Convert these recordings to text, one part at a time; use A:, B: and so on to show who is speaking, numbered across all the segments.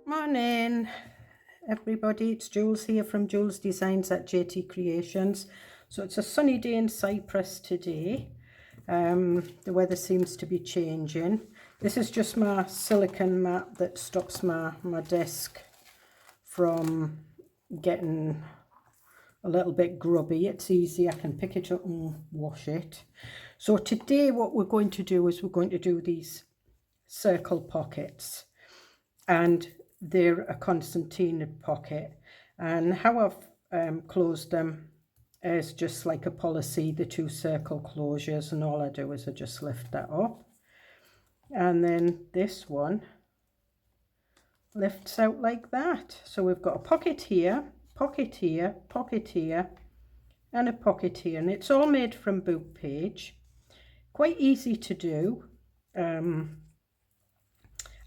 A: Morning everybody, it's Jules here from Joolsedesigns at JT Creations. So it's a sunny day in Cyprus today. The weather seems to be changing. This is just my silicone mat that stops my desk from getting a little bit grubby. It's easy, I can pick it up and wash it. So today what we're going to do is we're going to do these circle pockets, and they're a concertina pocket, and how I've closed them is just like a policy, the two circle closures, and all I do is I just lift that up, and then this one lifts out like that. So we've got a pocket here, pocket here, pocket here, and a pocket here, and it's all made from book page. Quite easy to do.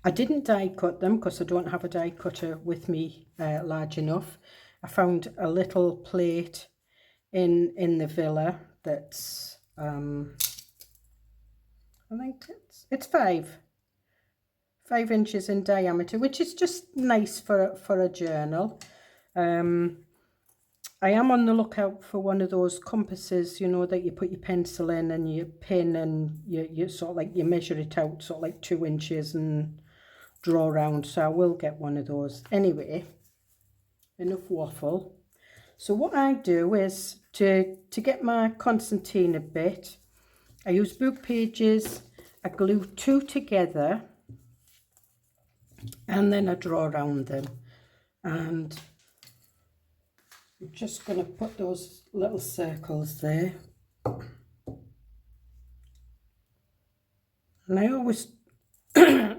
A: I didn't die cut them because I don't have a die cutter with me large enough. I found a little plate in the villa that's I think it's 5 inches in diameter, which is just nice for a journal. I am on the lookout for one of those compasses, you know, that you put your pencil in and you pin, and you sort of like you measure it out sort of like 2 inches and draw around. So I will get one of those. Anyway, enough waffle. So what I do is to get my concertina bit, I use book pages, I glue 2 together, and then I draw around them. And I'm just going to put those little circles there. And I always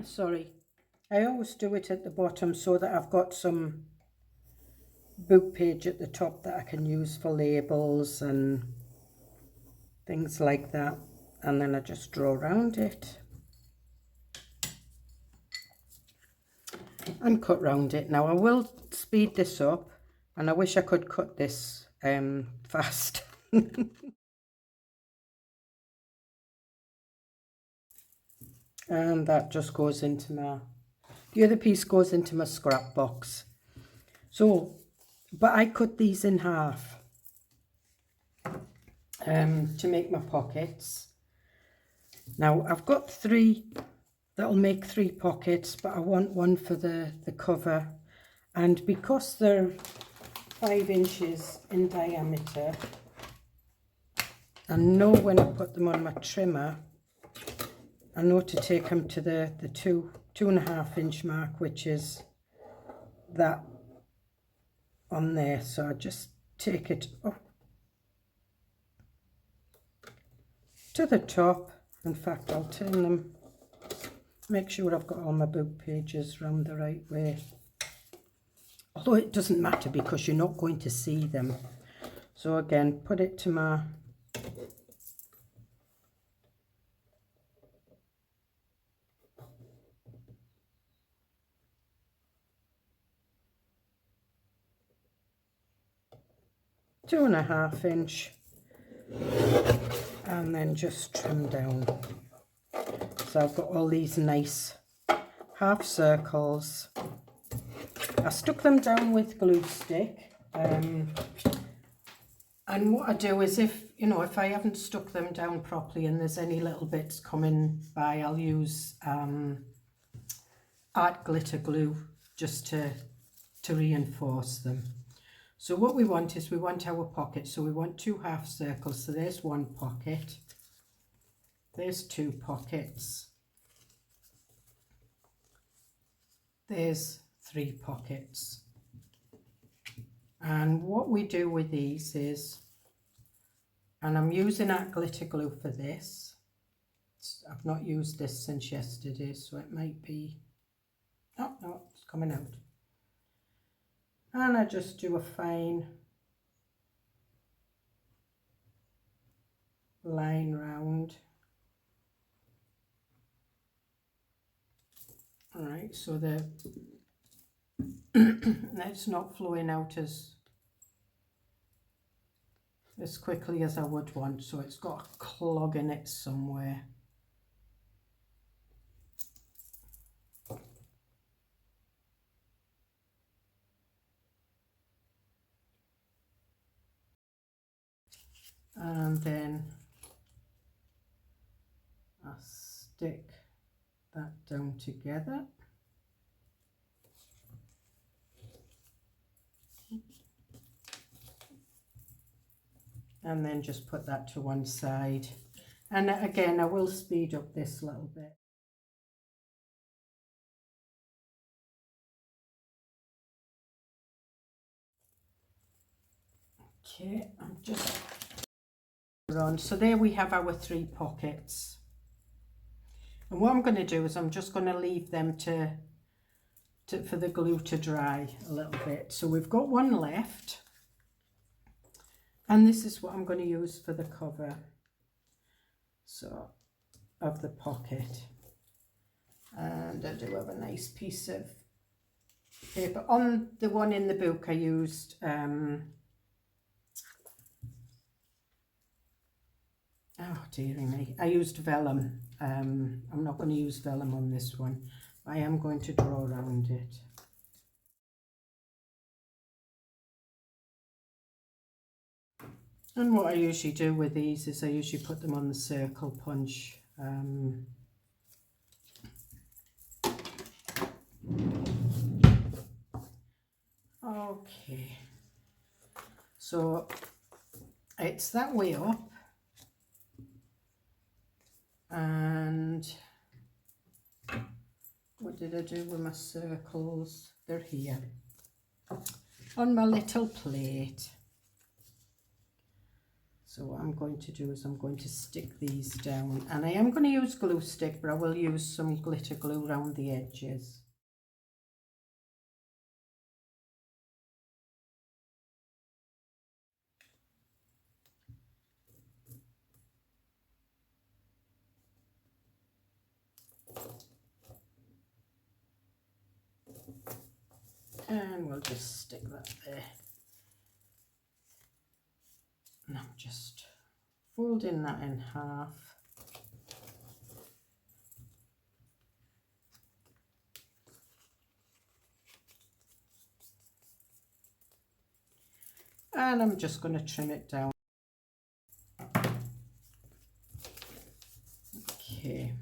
A: sorry, I always do it at the bottom so that I've got some book page at the top that I can use for labels and things like that. And then I just draw around it and cut round it. Now I will speed this up, and I wish I could cut this fast. And that just goes into the other piece goes into my scrap box. So, but I cut these in half to make my pockets. Now I've got 3 that'll make 3 pockets, but I want one for the cover, and because they're 5 inches in diameter, I know when I put them on my trimmer, I know to take them to the 2.5 inch mark, which is that on there. So I just take it up to the top. In fact, I'll turn them, make sure I've got all my book pages round the right way. Although it doesn't matter because you're not going to see them. So again, put it to my .5 inch, and then just trim down. So I've got all these nice half circles. I stuck them down with glue stick, and what I do is, if I haven't stuck them down properly and there's any little bits coming by, I'll use art glitter glue just to reinforce them. So what we want is, we want our pocket, so we want 2 half circles. So there's 1 pocket, there's 2 pockets, there's 3 pockets. And what we do with these is, and I'm using art glitter glue for this, I've not used this since yesterday, so it might be, oh no, it's coming out. And I just do a fine line round. All right, so it's not flowing out as quickly as I would want, so it's got a clog in it somewhere. and then I stick that down together. And then just put that to one side. And again, I will speed up this a little bit. Okay, I'm just on. So there we have our 3 pockets. And what I'm going to do is I'm just going to leave them for the glue to dry a little bit. So we've got one left. And this is what I'm going to use for the cover, so, of the pocket. And I do have a nice piece of paper. On the one in the book I used oh dearie me, I used vellum. I'm not going to use vellum on this one. I am going to draw around it. And what I usually do with these is I usually put them on the circle punch. Okay, so it's that way up, and what did I do with my circles? They're here on my little plate. So what I'm going to do is I'm going to stick these down, and I am going to use glue stick, but I will use some glitter glue around the edges. And we'll just stick that there. And I'm just folding that in half. And I'm just going to trim it down. Okay.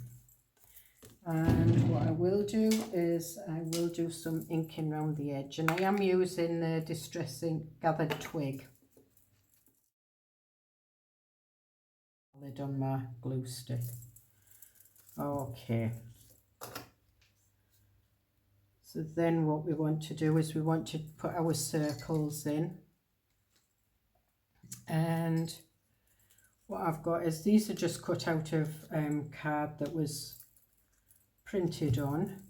A: And what I will do is I will do some inking around the edge, and I am using the Distress Ink Gathered Twig lid on my glue stick. Okay. So then what we want to do is we want to put our circles in. And what I've got is these are just cut out of card that was printed on,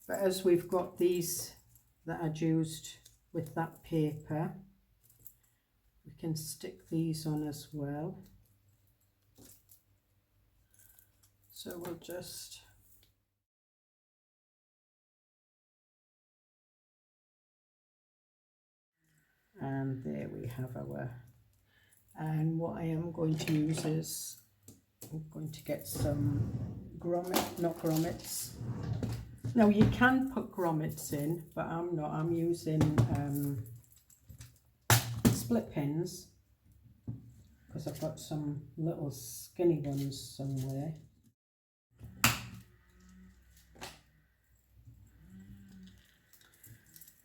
A: but as we've got these that I'd used with that paper, we can stick these on as well. So we'll just and there we have our, and what I am going to use is I'm going to get some not grommets. Now you can put grommets in, but I'm not. I'm using split pins because I've got some little skinny ones somewhere.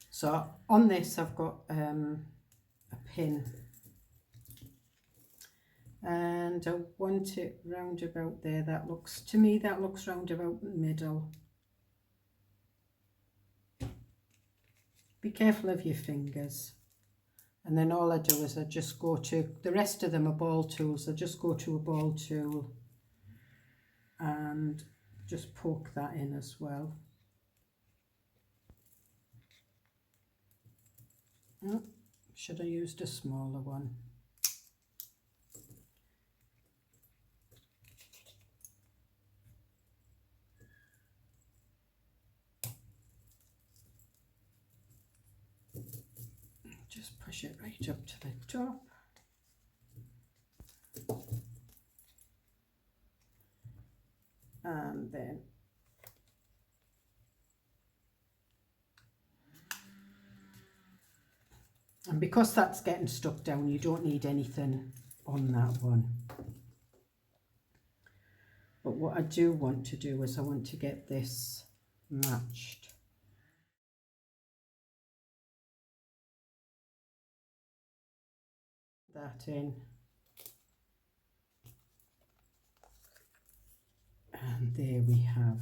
A: So on this I've got a pin, and I want it round about there. That looks, to me, that looks round about the middle. Be careful of your fingers. And then all I do is I just go to, the rest of them are ball tools, I just go to a ball tool and just poke that in as well. Oh, should have used a smaller one. Just push it right up to the top. And then and because that's getting stuck down, you don't need anything on that one. But what I do want to do is I want to get this matched. That in. And there we have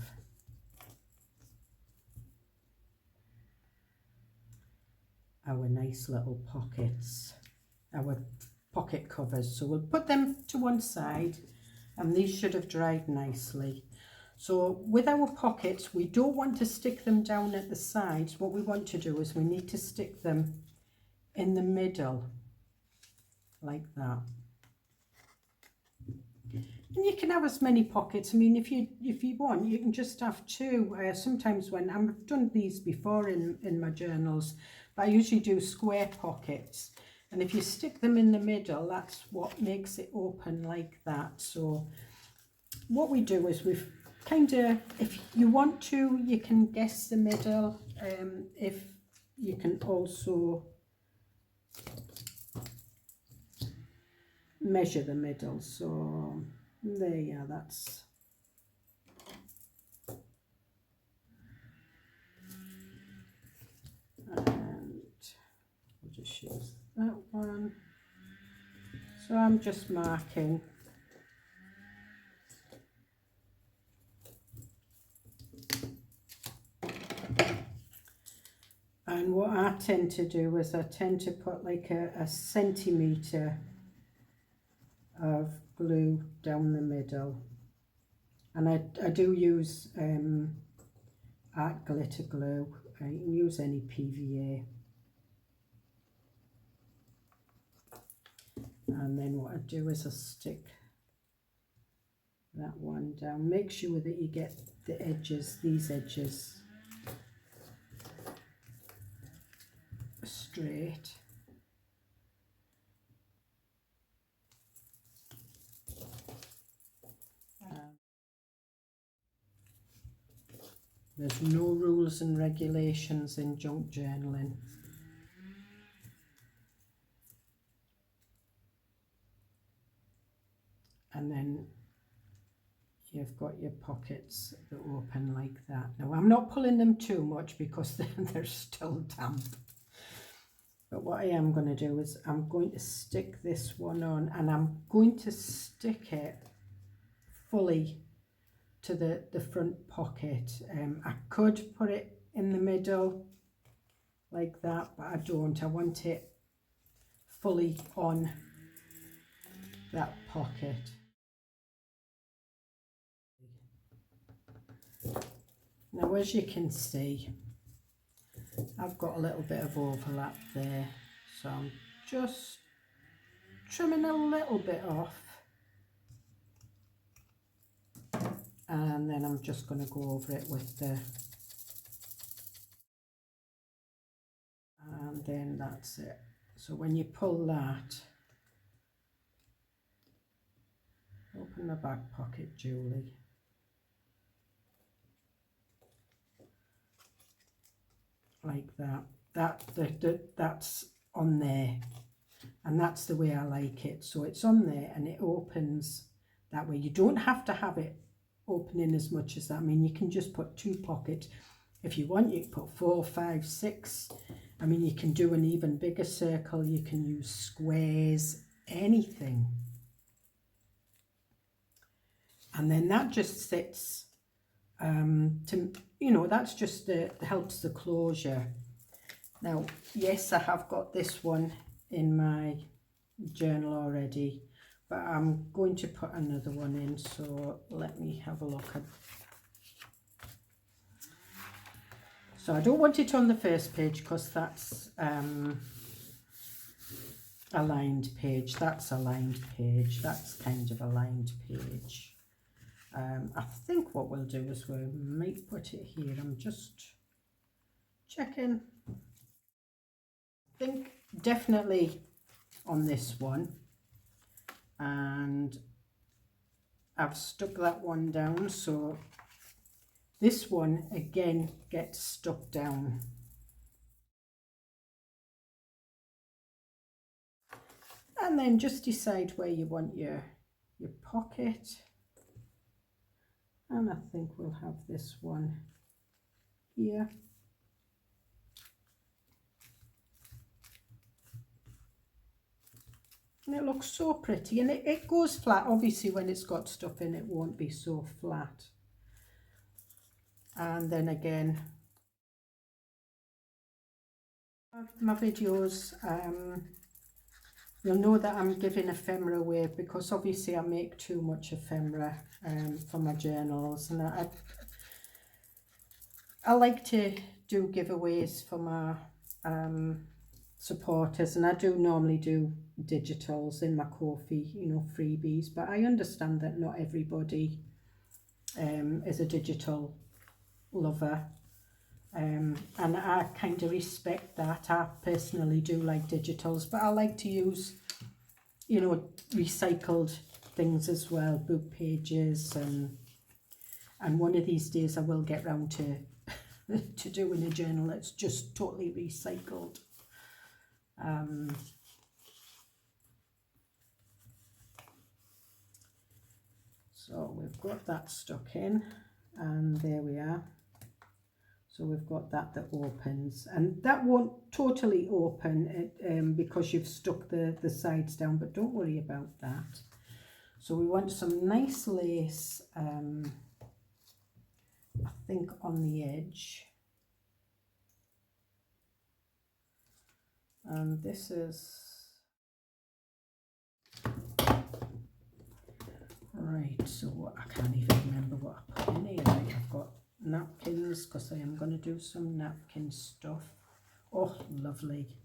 A: our nice little pockets, our pocket covers. So we'll put them to one side, and these should have dried nicely. So with our pockets, we don't want to stick them down at the sides. What we want to do is we need to stick them in the middle, like that. And you can have as many pockets. I mean, if you want, you can just have two. Sometimes when I've done these before in my journals, but I usually do square pockets. And if you stick them in the middle, that's what makes it open like that. So what we do is we've kind of, if you want to, you can guess the middle. If you can also measure the middle. So there you are, that's and we'll just use that one. So I'm just marking and what I tend to do is I tend to put like a centimetre of glue down the middle, and I do use art glitter glue. You can use any PVA, and then what I do is I stick that one down. Make sure that you get the edges, these edges, straight. There's no rules and regulations in junk journaling. And then you've got your pockets that open like that. Now I'm not pulling them too much because they're still damp. But what I am going to do is I'm going to stick this one on, and I'm going to stick it fully to the front pocket. I could put it in the middle like that, but I don't. I want it fully on that pocket. Now as you can see, I've got a little bit of overlap there, so I'm just trimming a little bit off, and then I'm just going to go over it with the, and then that's it. So when you pull that, open the back pocket, Julie. Like that. That's on there, and that's the way I like it. So it's on there and it opens that way. You don't have to have it opening as much as that. I mean, you can just put two pockets. If you want, you can put 4, 5, 6. I mean, you can do an even bigger circle. You can use squares, anything. And then that just sits to, you know, that's just helps the closure. Now, yes, I have got this one in my journal already, but I'm going to put another one in. So let me have a look at. So I don't want it on the first page because that's a lined page. That's a lined page. That's kind of a lined page. I think what we'll do is we might put it here. I'm just checking. I think definitely on this one, and I've stuck that one down, so this one again gets stuck down. And then just decide where you want your pocket. And I think we'll have this one here. And it looks so pretty, and it goes flat. Obviously when it's got stuff in it won't be so flat. And then again, my videos, you'll know that I'm giving ephemera away because obviously I make too much ephemera for my journals, and I like to do giveaways for my supporters, and I do normally do digitals in my Ko-fi, you know, freebies, but I understand that not everybody is a digital lover, and I kind of respect that. I personally do like digitals, but I like to use, you know, recycled things as well, book pages, and one of these days I will get round to to doing a journal that's just totally recycled. So we've got that stuck in, and there we are. So we've got that opens, and that won't totally open because you've stuck the sides down, but don't worry about that. So we want some nice lace, I think on the edge. And this is, right, so I can't even remember what I put in here. Right, I've got napkins because I am going to do some napkin stuff. Oh, lovely.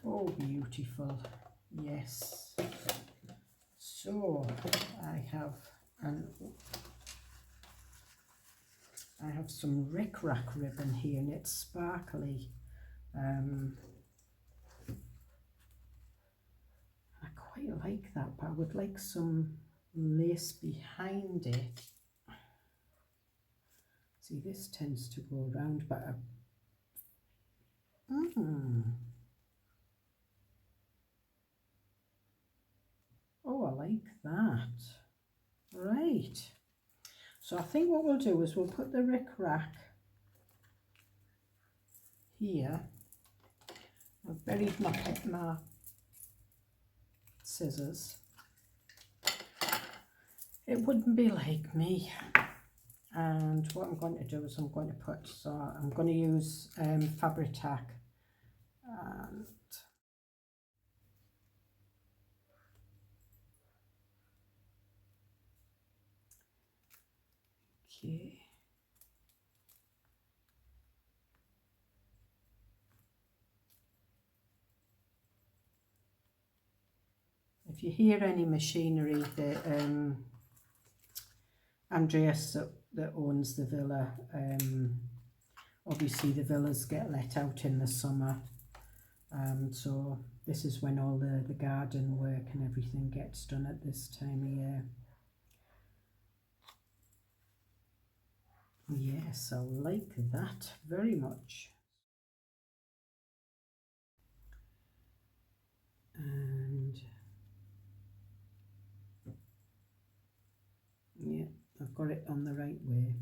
A: Oh, beautiful. Yes. So I have some rickrack ribbon here, and it's sparkly. I quite like that, but I would like some lace behind it. See, this tends to go around, but oh, I like that. Right. So I think what we'll do is we'll put the rickrack here. I've buried my scissors. It wouldn't be like me. And what I'm going to do is I'm going to use fabric tack, and okay. If you hear any machinery, the Andreas that owns the villa, obviously the villas get let out in the summer, so this is when all the garden work and everything gets done at this time of year. Yes, I like that very much. And yeah, I've got it on the right way.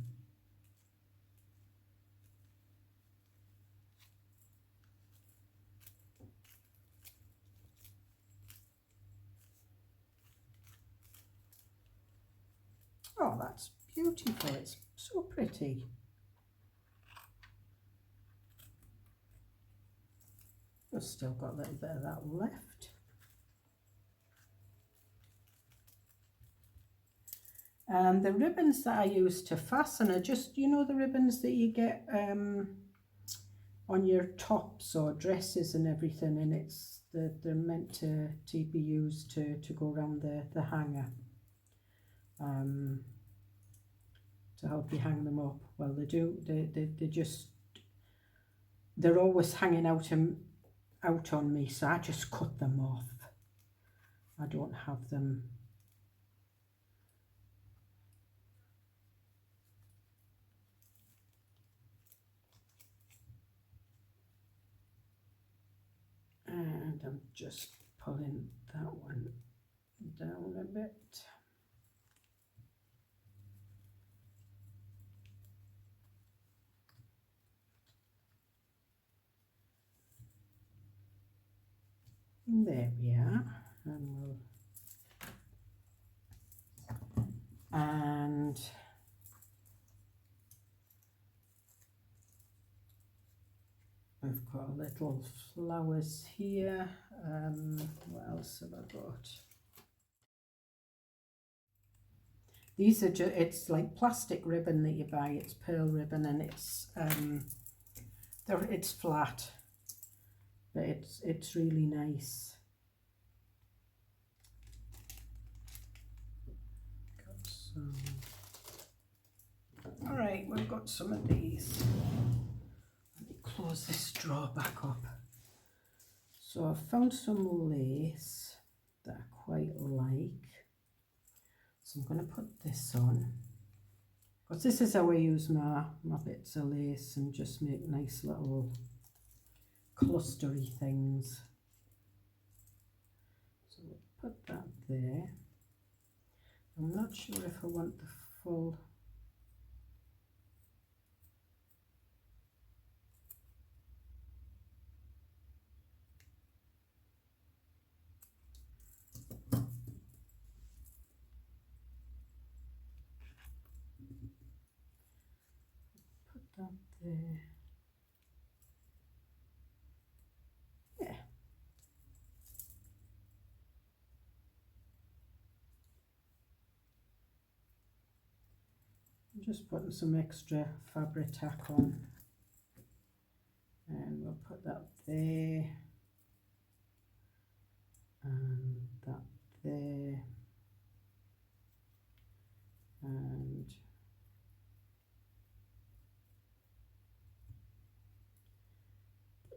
A: Oh, that's beautiful. It's so pretty. I've still got a little bit of that left. And the ribbons that I use to fasten are just, you know, the ribbons that you get on your tops or dresses and everything, and they're meant to be used to go around the hanger, to help you hang them up. Well, they're always hanging out on me, so I just cut them off. I don't have them. just pulling that one down a bit. There we are, and I've got little flowers here. What else have I got? These are just, it's like plastic ribbon that you buy. It's pearl ribbon, and it's flat, but it's really nice. Got some. All right, we've got some of these. Let me close this drawer back up. So I've found some lace that I quite like. So I'm going to put this on, because this is how I use my bits of lace and just make nice little clustery things. So we'll put that there. I'm not sure if I want the full. That there. Yeah. I'm just putting some extra fabric tack on, and we'll put that there and that there, and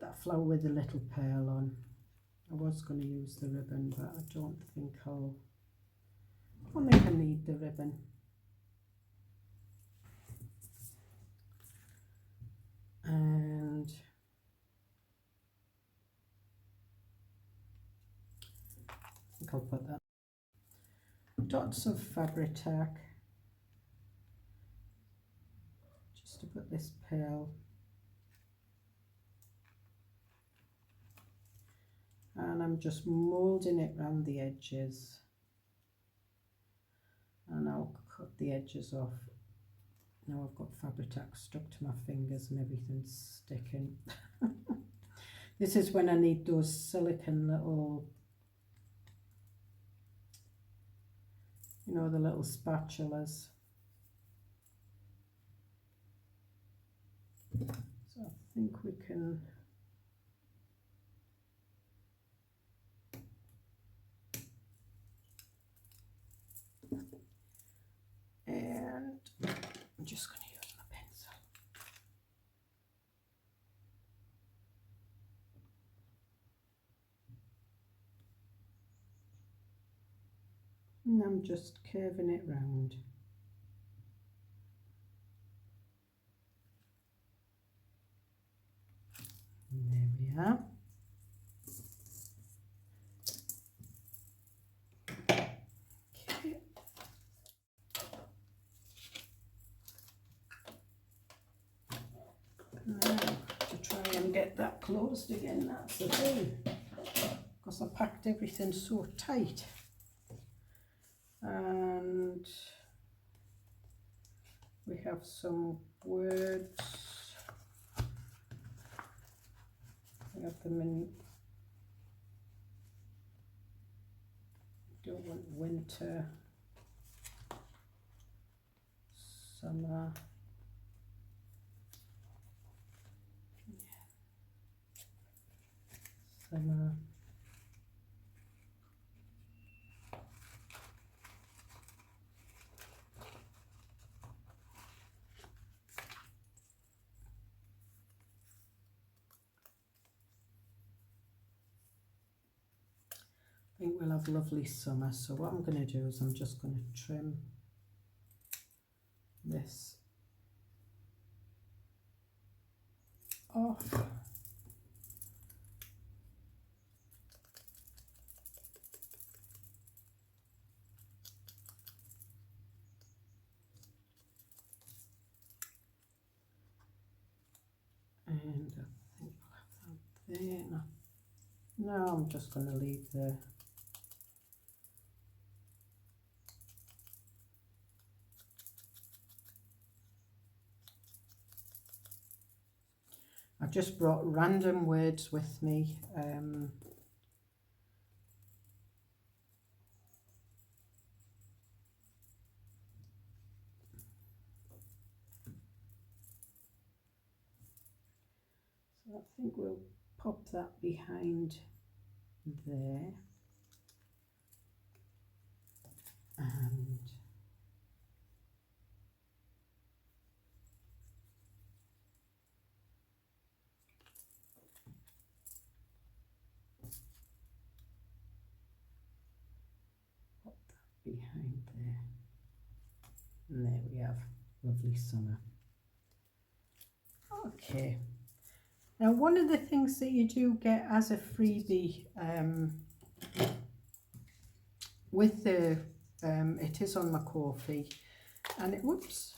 A: that flower with the little pearl on. I was going to use the ribbon, but I don't think I need the ribbon. And I think I'll put that. Dots of fabric tack, just to put this pearl. And I'm just moulding it around the edges, and I'll cut the edges off. Now I've got fabric tack stuck to my fingers and everything's sticking. This is when I need those silicone little, you know, the little spatulas. So I think we can. And I'm just going to use my pencil. And I'm just curving it round. And there we are. Now, to try and get that closed again, that's the thing, because I packed everything so tight. And we have some words. We have them in, don't want winter, summer. Summer. I think we'll have lovely summer. So what I'm going to do is I'm just going to trim this off. And I think I'll have that there. No, I'm just going to leave the I've just brought random words with me. So I think we'll pop that behind there. And pop that behind there. And there we have lovely summer. Okay. Now, one of the things that you do get as a freebie with the, it is on my coffee, and it, whoops,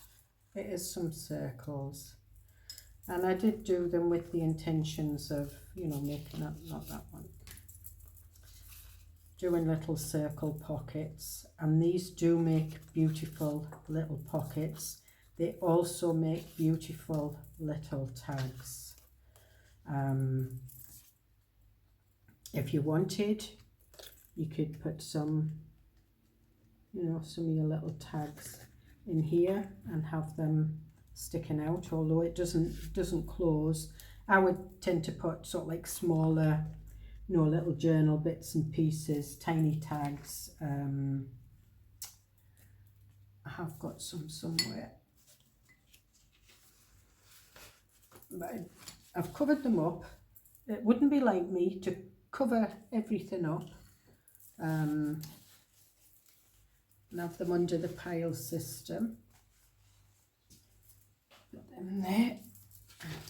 A: it is some circles. And I did do them with the intentions of, you know, making up, not that one, doing little circle pockets. And these do make beautiful little pockets. They also make beautiful little tags. If you wanted, you could put some, you know, some of your little tags in here and have them sticking out, although it doesn't close. I would tend to put sort of like smaller, you know, little journal bits and pieces, tiny tags. I have got some somewhere, but I've covered them up. It wouldn't be like me to cover everything up and have them under the pile system. Put them there.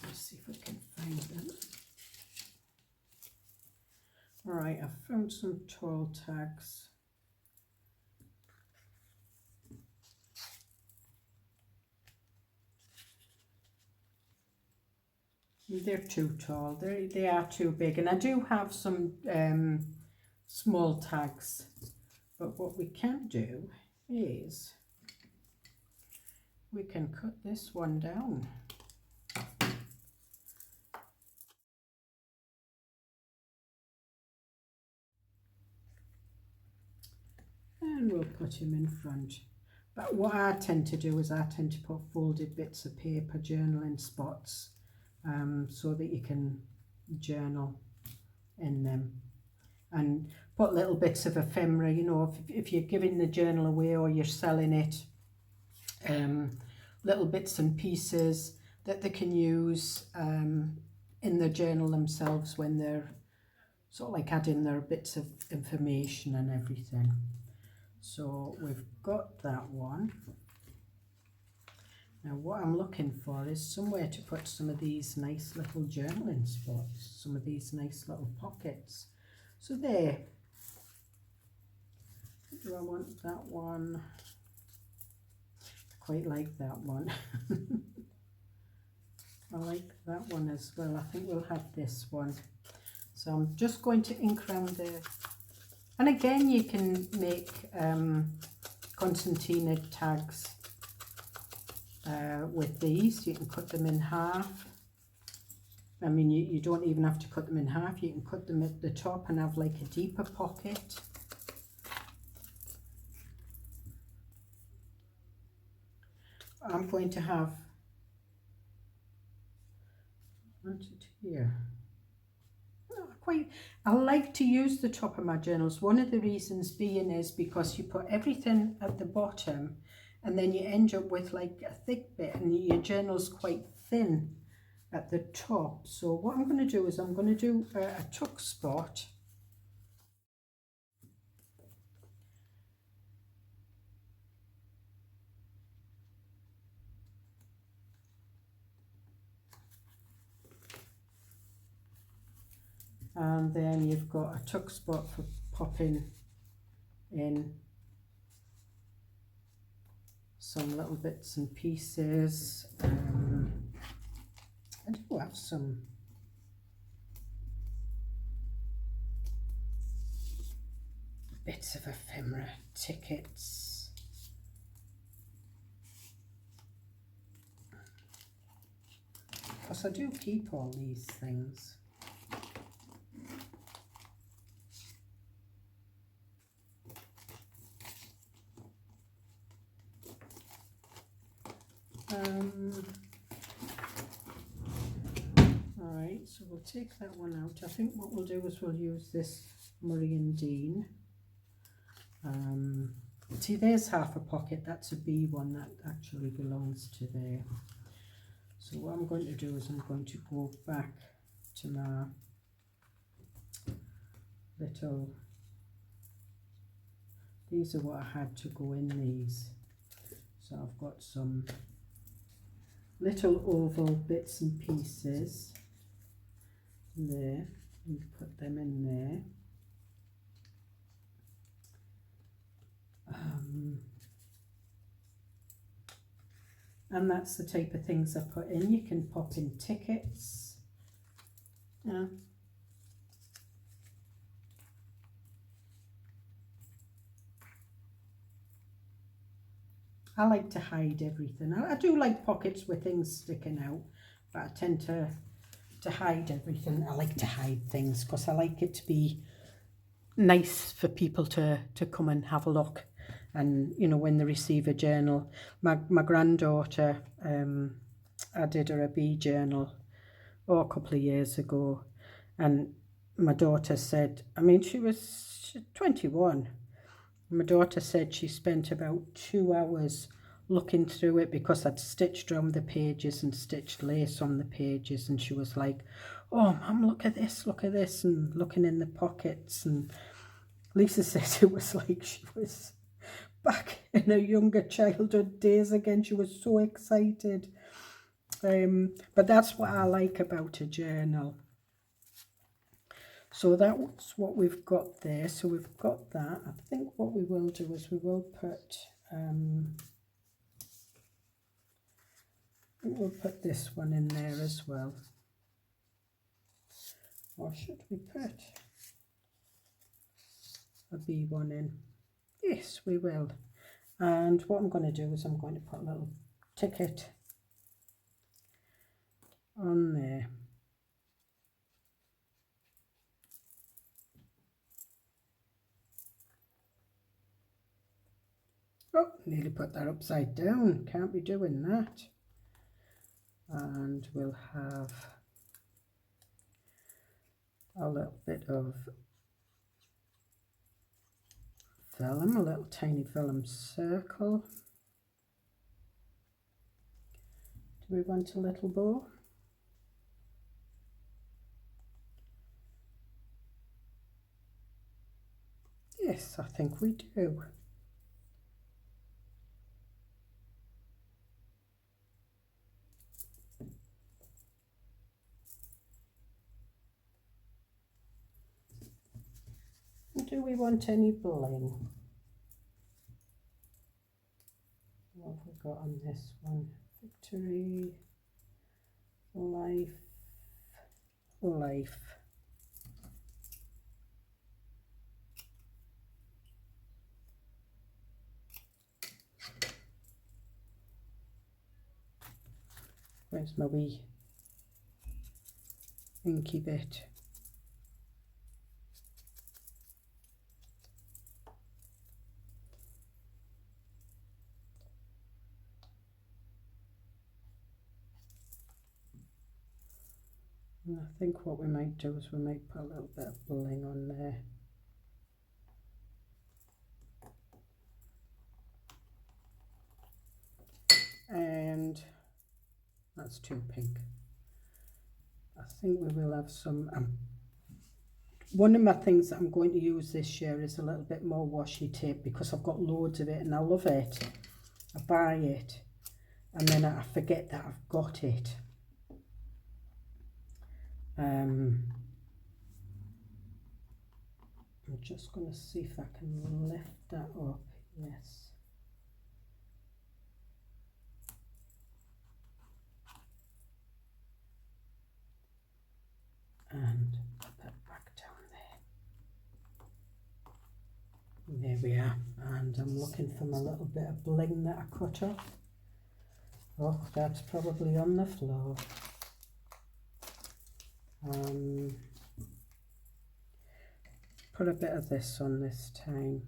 A: Let's see if I can find them. Alright, I've found some tall tags. They're too tall, they are too big, and I do have some small tags, but what we can do is we can cut this one down. And we'll put him in front. But what I tend to do is I tend to put folded bits of paper, journaling spots, so that you can journal in them, and put little bits of ephemera, you know, if you're giving the journal away or you're selling it, little bits and pieces that they can use in the journal themselves when they're sort of like adding their bits of information and everything. So we've got that one. Now what I'm looking for is somewhere to put some of these nice little journaling spots, some of these nice little pockets. So there. Do I want that one? I quite like that one. I like that one as well. I think we'll have this one. So I'm just going to ink around the, and again you can make concertina tags with these. You can cut them in half. I mean, you don't even have to cut them in half. You can cut them at the top and have like a deeper pocket. I'm going to have here. I like to use the top of my journals. One of the reasons being is because you put everything at the bottom and then you end up with like a thick bit and your journal's quite thin at the top. So what I'm going to do is I'm going to do a tuck spot. And then you've got a tuck spot for popping in some little bits and pieces. I do do have some bits of ephemera tickets. Because I do keep all these things. Alright, so we'll take that one out. I think what we'll do is we'll use this Murray and Dean. See, there's half a pocket. That's a B one that actually belongs to there. So what I'm going to do is I'm going to go back to my little, these are what I had to go in these. So I've got some little oval bits and pieces there, and put them in there. And that's the type of things I put in. You can pop in tickets. Yeah. I like to hide everything. I do like pockets with things sticking out, but I tend to hide everything. I like to hide things because I like it to be nice for people to come and have a look. And, you know, when they receive a journal, my granddaughter, I did her a bee journal a couple of years ago, and my daughter said, I mean, she was 21. My daughter said she spent about 2 hours looking through it because I'd stitched around the pages and stitched lace on the pages, and she was like, oh, Mum, look at this, and looking in the pockets. And Lisa said it was like she was back in her younger childhood days again. She was so excited. But that's what I like about a journal. So that's what we've got there. So we've got that. I think what we will do is we will put we'll put this one in there as well. Or should we put a B one in? Yes, we will. And what I'm going to do is I'm going to put a little ticket on there. Oh, nearly put that upside down. Can't be doing that. And we'll have a little bit of vellum, a little tiny vellum circle. Do we want a little bow? Yes, I think we do. Do we want any bling? What have we got on this one? Victory, life, life. Where's my wee inky bit? And I think what we might do is we might put a little bit of bling on there. And that's too pink. I think we will have some, one of my things that I'm going to use this year is a little bit more washi tape because I've got loads of it and I love it. I buy it and then I forget that I've got it. I'm just going to see if I can lift that up. Yes. There we are, and I'm looking for my little bit of bling that I cut off. Oh, that's probably on the floor. Put a bit of this on this time.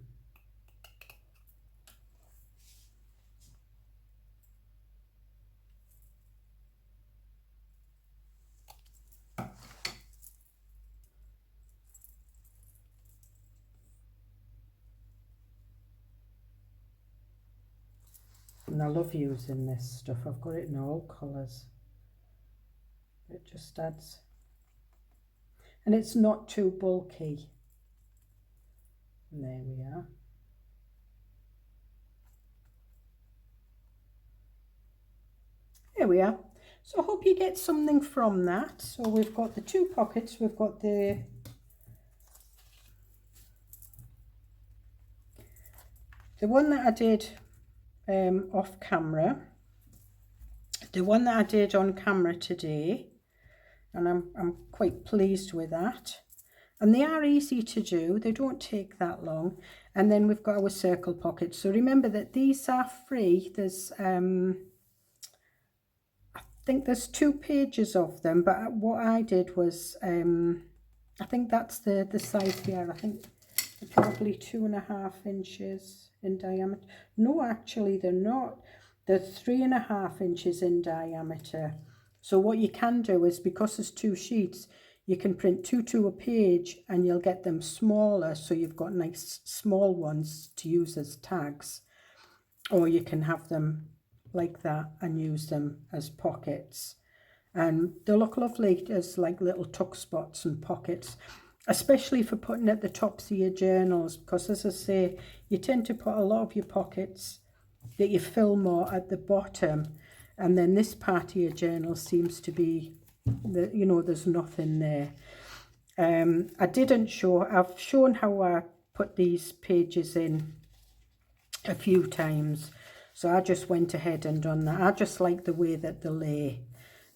A: And I love using this stuff. I've got it in all colours. It just adds, and it's not too bulky. And there we are. There we are. So I hope you get something from that. So we've got the two pockets. We've got the one that I did off camera, the one that I did on camera today, and I'm quite pleased with that. And they are easy to do, they don't take that long. And then we've got our circle pockets. So remember that these are free. There's I think there's 2 pages of them, but what I did was I think that's the size here. I think they're probably 2.5 inches in diameter. No, actually they're not. They're 3.5 inches in diameter. So what you can do is, because there's 2 sheets, you can print 2 to a page and you'll get them smaller, so you've got nice small ones to use as tags, or you can have them like that and use them as pockets, and they look lovely as like little tuck spots and pockets, especially for putting at the tops of your journals, because as I say, you tend to put a lot of your pockets that you fill more at the bottom, and then this part of your journal seems to be the, you know, there's nothing there. I didn't show, I've shown how I put these pages in a few times, so I just went ahead and done that. I just like the way that they lay.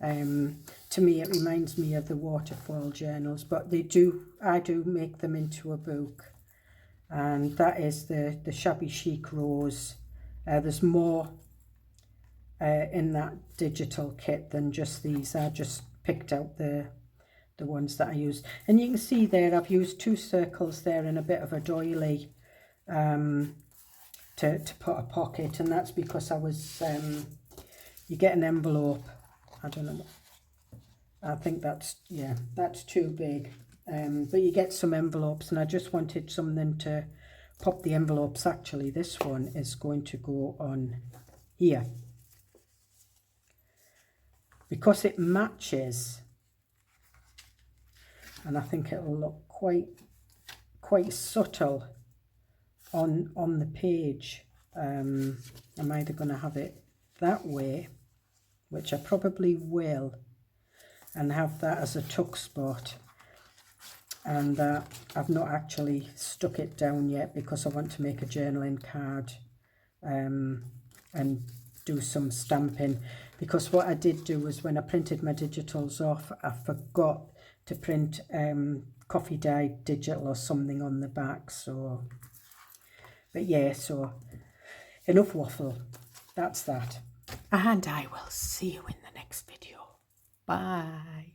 A: To me it reminds me of the waterfall journals, but I do make them into a book, and that is the Shabby Chic Rose. There's more in that digital kit than just these. I just picked out the ones that I used, and you can see there I've used 2 circles there and a bit of a doily to put a pocket, and that's because I was you get an envelope, I don't know, I think that's, yeah, that's too big, but you get some envelopes, and I just wanted something to pop the envelopes. Actually this one is going to go on here because it matches, and I think it'll look quite subtle on the page. I'm either going to have it that way, which I probably will, and have that as a tuck spot, and I've not actually stuck it down yet because I want to make a journaling card and do some stamping, because what I did do was when I printed my digitals off, I forgot to print coffee dyed digital or something on the back. So, but yeah, so enough waffle, that's that, and I will see you in the next video. Bye.